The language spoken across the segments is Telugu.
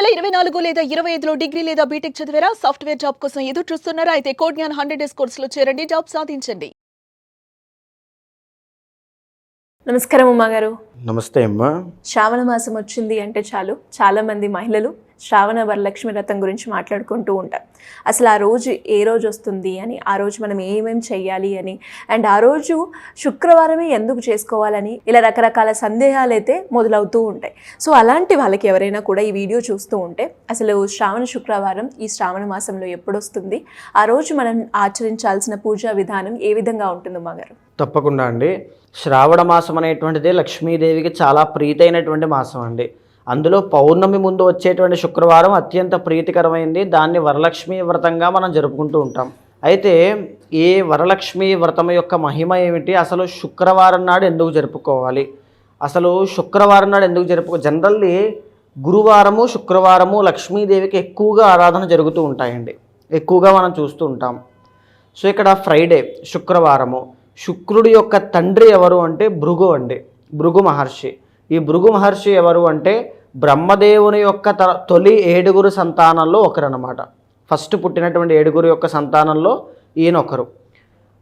2024 లేదా 25లో డిగ్రీ లేదా బీటెక్ చదివారా? సాఫ్ట్వేర్ జాబ్ కోసం ఎదురు చూస్తున్నారా? అయితే కోడ్ జ్ఞాన్ 100 డేస్ కోర్సులో చేరండి, జాబ్ సాధించండి. నమస్కారం ఉమా గారు. నమస్తే అమ్మా. శ్రావణ మాసం వచ్చింది అంటే చాలు చాలా మంది మహిళలు శ్రావణ వరలక్ష్మి వ్రతం గురించి మాట్లాడుకుంటూ ఉంటారు. అసలు ఆ రోజు ఏ రోజు వస్తుంది అని, ఆ రోజు మనం ఏమేమి చెయ్యాలి అని, అండ్ ఆ రోజు శుక్రవారమే ఎందుకు చేసుకోవాలని, ఇలా రకరకాల సందేహాలు అయితే మొదలవుతూ ఉంటాయి. సో అలాంటి వాళ్ళకి ఎవరైనా కూడా ఈ వీడియో చూస్తూ ఉంటే అసలు శ్రావణ శుక్రవారం ఈ శ్రావణ మాసంలో ఎప్పుడు వస్తుంది, ఆ రోజు మనం ఆచరించాల్సిన పూజా విధానం ఏ విధంగా ఉంటుంది మా గారు? తప్పకుండా అండి. శ్రావణ మాసం అనేటువంటిది లక్ష్మీదేవికి చాలా ప్రీతైనటువంటి మాసం అండి. అందులో పౌర్ణమి ముందు వచ్చేటువంటి శుక్రవారం అత్యంత ప్రీతికరమైంది. దాన్ని వరలక్ష్మి వ్రతంగా మనం జరుపుకుంటూ ఉంటాం. అయితే ఈ వరలక్ష్మి వ్రతం యొక్క మహిమ ఏమిటి, అసలు శుక్రవారం నాడు ఎందుకు జరుపుకోవాలి, అసలు శుక్రవారం నాడు ఎందుకు జనరల్లీ గురువారము శుక్రవారము లక్ష్మీదేవికి ఎక్కువగా ఆరాధన జరుగుతూ ఉంటాయండి, ఎక్కువగా మనం చూస్తూ ఉంటాం. సో ఇక్కడ ఫ్రైడే శుక్రవారము, శుక్రుడి యొక్క తండ్రి ఎవరు అంటే భృగు అండి, భృగు మహర్షి. ఈ భృగు మహర్షి ఎవరు అంటే బ్రహ్మదేవుని యొక్క తొలి 7 సంతానంలో ఒకరన్నమాట. ఫస్ట్ పుట్టినటువంటి 7 యొక్క సంతానంలో ఈయన ఒకరు.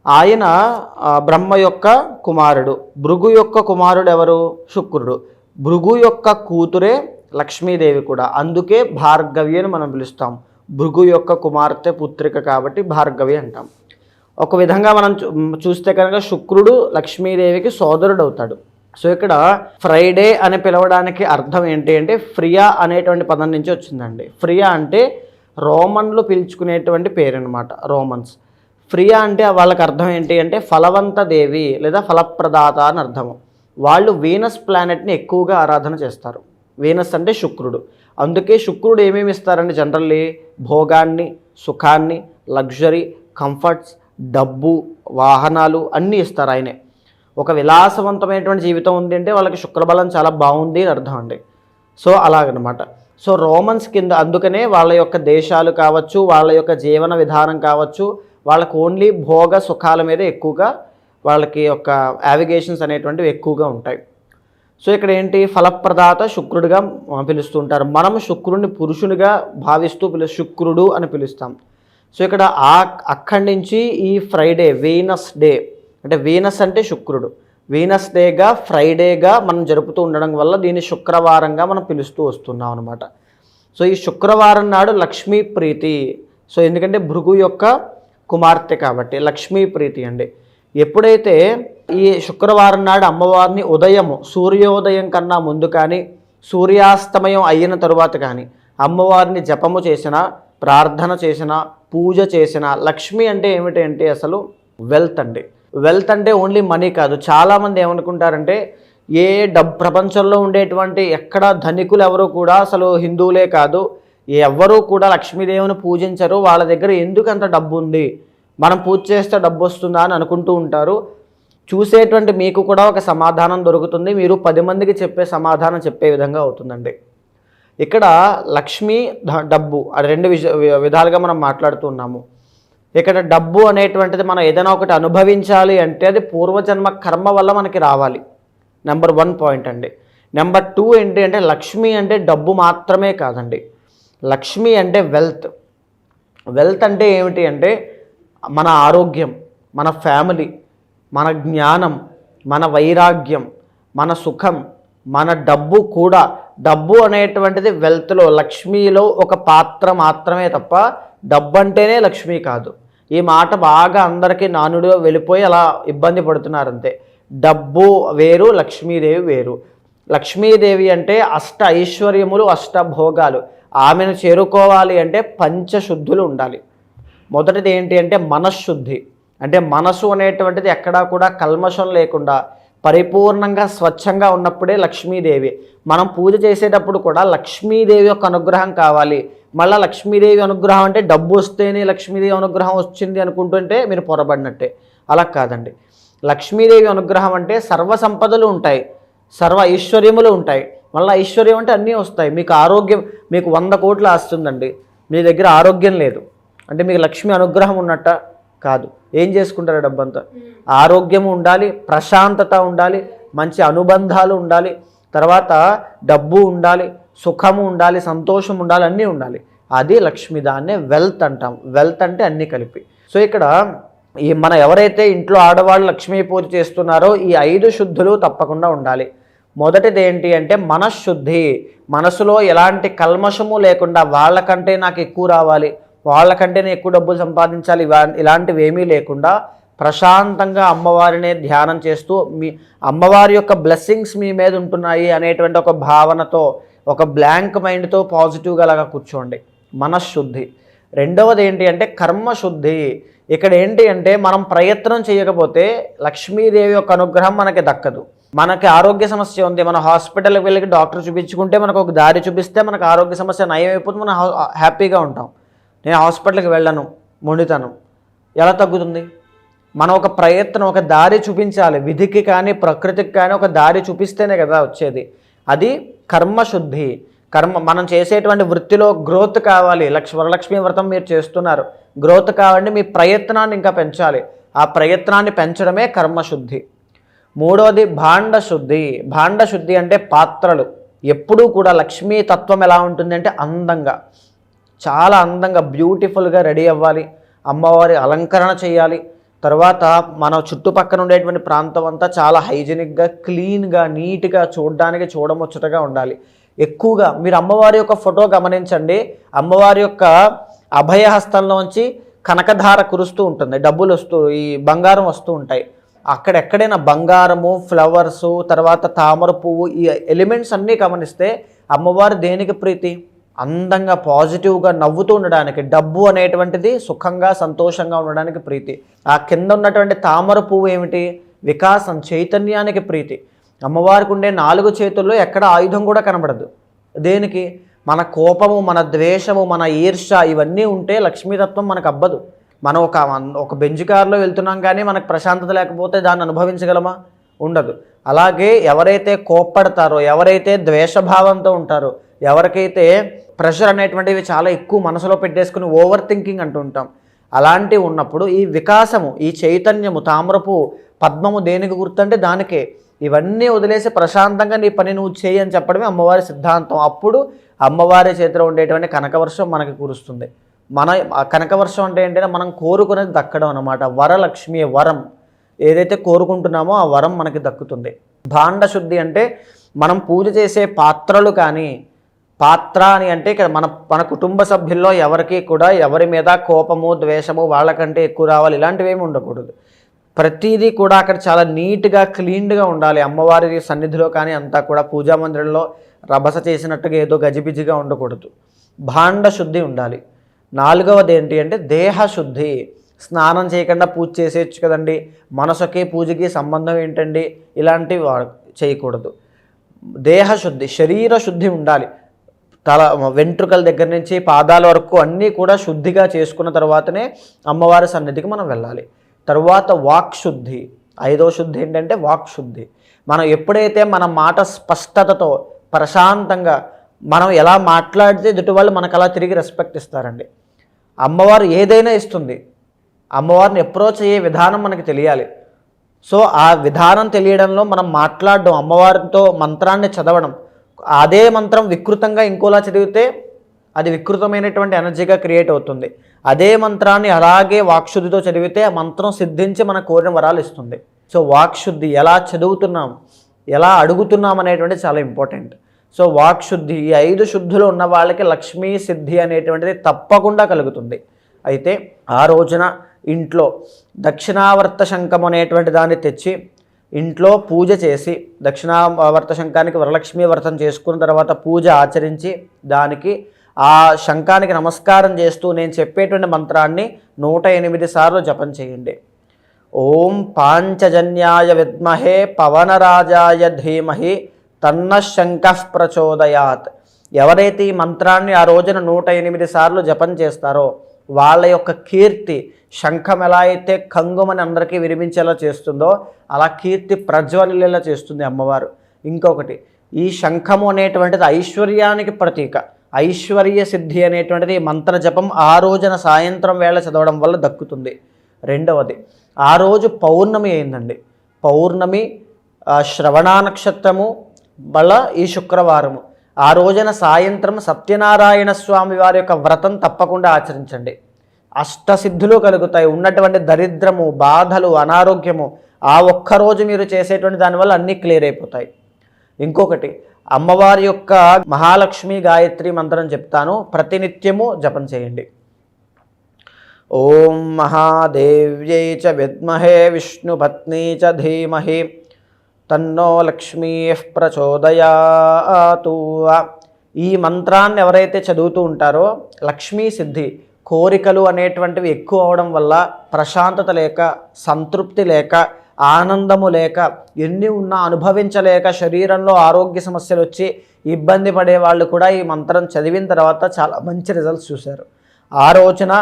ఆయన బ్రహ్మ యొక్క కుమారుడు. భృగు యొక్క కుమారుడు ఎవరు? శుక్రుడు. భృగు యొక్క కూతురే లక్ష్మీదేవి కూడా, అందుకే భార్గవి అని మనం పిలుస్తాం. భృగు యొక్క కుమార్తె పుత్రిక కాబట్టి భార్గవి అంటాం. ఒక విధంగా మనం చూస్తే కనుక శుక్రుడు లక్ష్మీదేవికి సోదరుడు అవుతాడు. సో ఇక్కడ ఫ్రైడే అని పిలవడానికి అర్థం ఏంటి అంటే ఫ్రియా అనేటువంటి పదం నుంచి వచ్చిందండి. ఫ్రియా అంటే రోమన్లు పిలుచుకునేటువంటి పేరు అనమాట, రోమన్స్. ఫ్రియా అంటే వాళ్ళకి అర్థం ఏంటి అంటే ఫలవంత దేవి లేదా ఫలప్రదాత అని అర్థము. వాళ్ళు వీనస్ ప్లానెట్ని ఎక్కువగా ఆరాధన చేస్తారు. వీనస్ అంటే శుక్రుడు. అందుకే శుక్రుడు ఏమేమి ఇస్తారండి జనరల్లీ? భోగాన్ని, సుఖాన్ని, లగ్జరీ, కంఫర్ట్స్, డబ్బు, వాహనాలు అన్నీ ఇస్తారు ఆయనే. ఒక విలాసవంతమైనటువంటి జీవితం ఉంది అంటే వాళ్ళకి శుక్రబలం చాలా బాగుంది అని అర్థం అండి. సో అలాగనమాట. సో రోమన్స్ కింద, అందుకనే వాళ్ళ యొక్క దేశాలు కావచ్చు, వాళ్ళ యొక్క జీవన విధానం కావచ్చు, వాళ్ళకు ఓన్లీ భోగ సుఖాల మీద ఎక్కువగా వాళ్ళకి యొక్క యావిగేషన్స్ అనేటువంటివి ఎక్కువగా ఉంటాయి. సో ఇక్కడ ఏంటి, ఫలప్రదాత శుక్రుడిగా పిలుస్తుంటారు. మనం శుక్రుడిని పురుషునిగా భావిస్తూ శుక్రుడు అని పిలుస్తాం. సో ఇక్కడ అక్కడి నుంచి ఈ ఫ్రైడే వీనస్ డే, అంటే వీనస్ అంటే శుక్రుడు, వీనస్ డేగా ఫ్రైడేగా మనం జరుపుతూ ఉండడం వల్ల దీన్ని శుక్రవారంగా మనం పిలుస్తూ వస్తున్నాం అనమాట. సో ఈ శుక్రవారం నాడు లక్ష్మీ ప్రీతి. సో ఎందుకంటే భృగు యొక్క కుమార్తె కాబట్టి లక్ష్మీ ప్రీతి అండి. ఎప్పుడైతే ఈ శుక్రవారం నాడు అమ్మవారిని ఉదయము సూర్యోదయం కన్నా ముందు కానీ సూర్యాస్తమయం అయిన తరువాత కానీ అమ్మవారిని జపము చేసినా, ప్రార్థన చేసిన, పూజ చేసిన, లక్ష్మి అంటే ఏమిటి అంటే అసలు వెల్త్ అండి. వెల్త్ అంటే ఓన్లీ మనీ కాదు. చాలామంది ఏమనుకుంటారంటే ప్రపంచంలో ఉండేటువంటి ఎక్కడ ధనికులు ఎవరు కూడా అసలు హిందువులే కాదు, ఎవరూ కూడా లక్ష్మీదేవిని పూజించరు, వాళ్ళ దగ్గర ఎందుకు అంత డబ్బు ఉంది, మనం పూజ చేస్తే డబ్బు వస్తుందా అని అనుకుంటూ ఉంటారు. చూసేటువంటి మీకు కూడా ఒక సమాధానం దొరుకుతుంది, మీరు 10 మందికి చెప్పే సమాధానం చెప్పే విధంగా అవుతుందండి. ఇక్కడ లక్ష్మి, డబ్బు అది 2 విధాలుగా మనం మాట్లాడుతున్నాము. ఇక్కడ డబ్బు అనేటువంటిది మనం ఏదైనా ఒకటి అనుభవించాలి అంటే అది పూర్వజన్మ కర్మ వల్ల మనకి రావాలి. నెంబర్ 1 పాయింట్ అండి. నెంబర్ 2 ఏంటి అంటే లక్ష్మి అంటే డబ్బు మాత్రమే కాదండి, లక్ష్మి అంటే వెల్త్. వెల్త్ అంటే ఏమిటి అంటే మన ఆరోగ్యం, మన ఫ్యామిలీ, మన జ్ఞానం, మన వైరాగ్యం, మన సుఖం, మన డబ్బు కూడా. డబ్బు అనేటువంటిది వెల్త్లో, లక్ష్మీలో ఒక పాత్ర మాత్రమే తప్ప డబ్బు అంటేనే లక్ష్మి కాదు. ఈ మాట బాగా అందరికీ నానుడిగా వెళ్ళిపోయి అలా ఇబ్బంది పడుతున్నారు అంతే. డబ్బు వేరు, లక్ష్మీదేవి వేరు. లక్ష్మీదేవి అంటే అష్ట ఐశ్వర్యములు, అష్ట భోగాలు. ఆమెను చేరుకోవాలి అంటే పంచశుద్ధులు ఉండాలి. మొదటిది ఏంటి అంటే మనశ్శుద్ధి, అంటే మనసు అనేటువంటిది ఎక్కడా కూడా కల్మషం లేకుండా పరిపూర్ణంగా స్వచ్ఛంగా ఉన్నప్పుడే లక్ష్మీదేవి. మనం పూజ చేసేటప్పుడు కూడా లక్ష్మీదేవి యొక్క అనుగ్రహం కావాలి. మళ్ళీ లక్ష్మీదేవి అనుగ్రహం అంటే డబ్బు వస్తేనే లక్ష్మీదేవి అనుగ్రహం వచ్చింది అనుకుంటుంటే మీరు పొరబడినట్టే. అలా కాదండి. లక్ష్మీదేవి అనుగ్రహం అంటే సర్వ సంపదలు ఉంటాయి, సర్వ ఐశ్వర్యములు ఉంటాయి. మళ్ళీ ఐశ్వర్యం అంటే అన్నీ వస్తాయి. మీకు ఆరోగ్యం, మీకు 100 కోట్లు వస్తుందండి, మీ దగ్గర ఆరోగ్యం లేదు అంటే మీకు లక్ష్మి అనుగ్రహం ఉన్నట్ట కాదు. ఏం చేసుకుంటారు డబ్బంతా? ఆరోగ్యం ఉండాలి, ప్రశాంతత ఉండాలి, మంచి అనుబంధాలు ఉండాలి, తర్వాత డబ్బు ఉండాలి, సుఖము ఉండాలి, సంతోషం ఉండాలి, అన్నీ ఉండాలి. అది లక్ష్మి, దాన్నే వెల్త్ అంటాం. వెల్త్ అంటే అన్నీ కలిపి. సో ఇక్కడ ఈ మన ఎవరైతే ఇంట్లో ఆడవాళ్ళు లక్ష్మీ పూజ చేస్తున్నారో ఈ 5 శుద్ధులు తప్పకుండా ఉండాలి. మొదటిది ఏంటి అంటే మనశ్శుద్ధి. మనసులో ఎలాంటి కల్మషము లేకుండా, వాళ్ళకంటే నాకు ఎక్కువ రావాలి, వాళ్ళకంటే నేను ఎక్కువ డబ్బులు సంపాదించాలి, ఇలాంటివి ఏమీ లేకుండా ప్రశాంతంగా అమ్మవారినే ధ్యానం చేస్తూ మీ అమ్మవారి యొక్క బ్లెస్సింగ్స్ మీ మీద ఉంటున్నాయి అనేటువంటి ఒక భావనతో, ఒక బ్లాంక్ మైండ్తో పాజిటివ్గా అలాగా కూర్చోండి. మనశ్శుద్ధి. రెండవది ఏంటి అంటే కర్మశుద్ధి. ఇక్కడ ఏంటి అంటే మనం ప్రయత్నం చేయకపోతే లక్ష్మీదేవి యొక్క అనుగ్రహం మనకి దక్కదు. మనకి ఆరోగ్య సమస్య ఉంది, మన హాస్పిటల్కి వెళ్ళి డాక్టర్ చూపించుకుంటే మనకు ఒక దారి చూపిస్తే మనకు ఆరోగ్య సమస్య నయం అయిపోతుంది, మనం హ్యాపీగా ఉంటాం. నేను హాస్పిటల్కి వెళ్ళను, మొండితనం ఎలా తగ్గుతుంది? మనం ఒక ప్రయత్నం, ఒక దారి చూపించాలి. విధికి కానీ ప్రకృతికి కానీ ఒక దారి చూపిస్తేనే కదా వచ్చేది. అది కర్మశుద్ధి. మనం చేసేటువంటి వృత్తిలో గ్రోత్ కావాలి. వరలక్ష్మి వ్రతం మీరు చేస్తున్నారు, గ్రోత్ కావాలంటే మీ ప్రయత్నాన్ని ఇంకా పెంచాలి. ఆ ప్రయత్నాన్ని పెంచడమే కర్మశుద్ధి. మూడోది భాండశుద్ధి. భాండశుద్ధి అంటే పాత్రలు. ఎప్పుడూ కూడా లక్ష్మీ తత్వం ఎలా ఉంటుంది అంటే అందంగా, చాలా అందంగా బ్యూటిఫుల్గా రెడీ అవ్వాలి, అమ్మవారి అలంకరణ చేయాలి. తర్వాత మన చుట్టుపక్కల ఉండేటువంటి ప్రాంతం అంతా చాలా హైజీనిక్గా, క్లీన్గా, నీట్గా, చూడముచ్చటగా ఉండాలి. ఎక్కువగా మీరు అమ్మవారి యొక్క ఫోటో గమనించండి. అమ్మవారి యొక్క అభయహస్తంలోంచి కనకధార కురుస్తూ ఉంటుంది, డబ్బులు ఈ బంగారం వస్తూ ఉంటాయి. అక్కడెక్కడైనా బంగారము, ఫ్లవర్సు, తర్వాత తామర పువ్వు, ఈ ఎలిమెంట్స్ అన్నీ గమనిస్తే అమ్మవారు దేనికి ప్రీతి? అందంగా, పాజిటివ్గా నవ్వుతూ ఉండడానికి. డబ్బు అనేటువంటిది సుఖంగా, సంతోషంగా ఉండడానికి ప్రీతి. ఆ కింద ఉన్నటువంటి తామర పువ్వు ఏమిటి? వికాసం, చైతన్యానికి ప్రీతి. అమ్మవారికి ఉండే 4 చేతుల్లో ఎక్కడ ఆయుధం కూడా కనబడదు. దేనికి? మన కోపము, మన ద్వేషము, మన ఈర్ష్య ఇవన్నీ ఉంటే లక్ష్మీతత్వం మనకు అబ్బదు. మనం ఒక బెంజ్ కారులో వెళ్తున్నాం కానీ మనకు ప్రశాంతత లేకపోతే దాన్ని అనుభవించగలమా? ఉండదు. అలాగే ఎవరైతే కోప్పడతారో, ఎవరైతే ద్వేషభావంతో ఉంటారో, ఎవరికైతే ప్రెషర్ అనేటువంటివి చాలా ఎక్కువ మనసులో పెట్టేసుకుని ఓవర్ థింకింగ్ అంటూ ఉంటాం, అలాంటివి ఉన్నప్పుడు ఈ వికాసము, ఈ చైతన్యము, తామరపు పద్మము దేనికి గుర్తంటే దానికే. ఇవన్నీ వదిలేసి ప్రశాంతంగా నీ పని నువ్వు చేయి అని చెప్పడమే అమ్మవారి సిద్ధాంతం. అప్పుడు అమ్మవారి చేతిలో ఉండేటువంటి కనకవర్షం మనకి కురుస్తుంది. మన కనకవర్షం అంటే ఏంటంటే మనం కోరుకునేది దక్కడం అన్నమాట. వరలక్ష్మి, వరం ఏదైతే కోరుకుంటున్నామో ఆ వరం మనకి దక్కుతుంది. భాండశుద్ధి అంటే మనం పూజ చేసే పాత్రలు కానీ, పాత్ర అని అంటే ఇక్కడ మన కుటుంబ సభ్యుల్లో ఎవరికి కూడా ఎవరి మీద కోపము, ద్వేషము, వాళ్ళకంటే ఎక్కువ రావాలి, ఇలాంటివి ఏమి ఉండకూడదు. ప్రతిదీ కూడా అక్కడ చాలా నీట్గా, క్లీన్గా ఉండాలి. అమ్మవారి సన్నిధిలో కానీ అంతా కూడా పూజా మందిరంలో రభస చేసినట్టుగా ఏదో గజిబిజిగా ఉండకూడదు. భాండశుద్ధి ఉండాలి. 4వది ఏంటి అంటే దేహశుద్ధి. స్నానం చేయకుండా పూజ చేసేయచ్చు కదండి, మనసుకి పూజకి సంబంధం ఏంటండి, ఇలాంటివి చేయకూడదు. దేహశుద్ధి, శరీర శుద్ధి ఉండాలి. తల వెంట్రుకల దగ్గర నుంచి పాదాల వరకు అన్నీ కూడా శుద్ధిగా చేసుకున్న తర్వాతనే అమ్మవారి సన్నిధికి మనం వెళ్ళాలి. తరువాత వాక్శుద్ధి. 5వ శుద్ధి ఏంటంటే వాక్శుద్ధి. మనం ఎప్పుడైతే మన మాట స్పష్టతతో, ప్రశాంతంగా మనం ఎలా మాట్లాడితే ఎదుటి వాళ్ళు మనకు అలా తిరిగి రెస్పెక్ట్ ఇస్తారండి. అమ్మవారు ఏదైనా ఇస్తుంది. అమ్మవారిని అప్రోచ్ అయ్యే విధానం మనకి తెలియాలి. సో ఆ విధానం తెలియడంలో మనం మాట్లాడడం, అమ్మవారితో మంత్రాన్ని చదవడం, అదే మంత్రం వికృతంగా ఇంకోలా చదివితే అది వికృతమైనటువంటి ఎనర్జీగా క్రియేట్ అవుతుంది. అదే మంత్రాన్ని అలాగే వాక్శుద్ధితో చదివితే ఆ మంత్రం సిద్ధించి మన కోరిన వరాలు ఇస్తుంది. సో వాక్శుద్ధి, ఎలా చదువుతున్నాం, ఎలా అడుగుతున్నాం అనేటువంటి చాలా ఇంపార్టెంట్. సో వాక్శుద్ధి, ఈ 5 శుద్ధులు ఉన్న వాళ్ళకి లక్ష్మీ సిద్ధి అనేటువంటిది తప్పకుండా కలుగుతుంది. అయితే ఆ రోజున ఇంట్లో దక్షిణావర్త శంఖం అనేటువంటి దాన్ని తెచ్చి ఇంట్లో పూజ చేసి, దక్షిణావర్త శంఖానికి వరలక్ష్మీ వ్రతం చేసుకున్న తర్వాత పూజ ఆచరించి దానికి ఆ శంఖానికి నమస్కారం చేస్తూ నేను చెప్పేటువంటి మంత్రాన్ని 108 సార్లు జపం చేయండి. ఓం పాంచజన్యాయ విద్మహే పవనరాజాయ ధీమహి తన్న శంఖః ప్రచోదయాత్. ఎవరైతే ఈ మంత్రాన్ని ఆ రోజున 108 సార్లు జపం చేస్తారో వాళ్ళ యొక్క కీర్తి, శంఖం ఎలా అయితే కంగుమని అందరికీ వినిపించేలా చేస్తుందో అలా కీర్తి ప్రజ్వలిల్లేలా చేస్తుంది అమ్మవారు. ఇంకొకటి, ఈ శంఖము అనేటువంటిది ఐశ్వర్యానికి ప్రతీక. ఐశ్వర్య సిద్ధి అనేటువంటిది మంత్ర జపం ఆ రోజున సాయంత్రం వేళ చదవడం వల్ల దక్కుతుంది. రెండవది, ఆ రోజు పౌర్ణమి అయిందండి. పౌర్ణమి శ్రవణ నక్షత్రము వల్ల ఈ శుక్రవారము ఆ రోజున సాయంత్రం సత్యనారాయణ స్వామి వారి యొక్క వ్రతం తప్పకుండా ఆచరించండి. అష్టసిద్ధులు కలుగుతాయి. ఉన్నటువంటి దరిద్రము, బాధలు, అనారోగ్యము ఆ ఒక్కరోజు మీరు చేసేటువంటి దానివల్ల అన్నీ క్లియర్ అయిపోతాయి. ఇంకొకటి, అమ్మవారి యొక్క మహాలక్ష్మి గాయత్రి మంత్రం చెప్తాను, ప్రతినిత్యము జపం చేయండి. ఓం మహాదేవ్యై చ విద్మహే విష్ణుపత్ని చ ధీమహి తన్నో లక్ష్మీ ప్రచోదయాతు. ఈ మంత్రాన్ని ఎవరైతే చదువుతూ ఉంటారో లక్ష్మీ సిద్ధి, కోరికలు అనేటువంటివి ఎక్కువ అవడం వల్ల ప్రశాంతత లేక, సంతృప్తి లేక, ఆనందము లేక, ఎన్ని ఉన్నా అనుభవించలేక శరీరంలో ఆరోగ్య సమస్యలు వచ్చి ఇబ్బంది పడే వాళ్ళు కూడా ఈ మంత్రం చదివిన తర్వాత చాలా మంచి రిజల్ట్స్ చూశారు. ఆ రోజున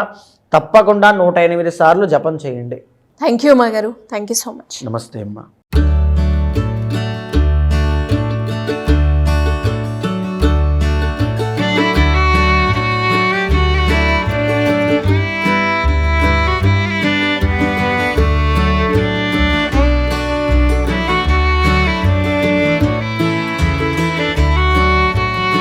తప్పకుండా 108 సార్లు జపం చేయండి. థ్యాంక్ యూ మా గారు, థ్యాంక్ యూ సో మచ్. నమస్తే అమ్మా.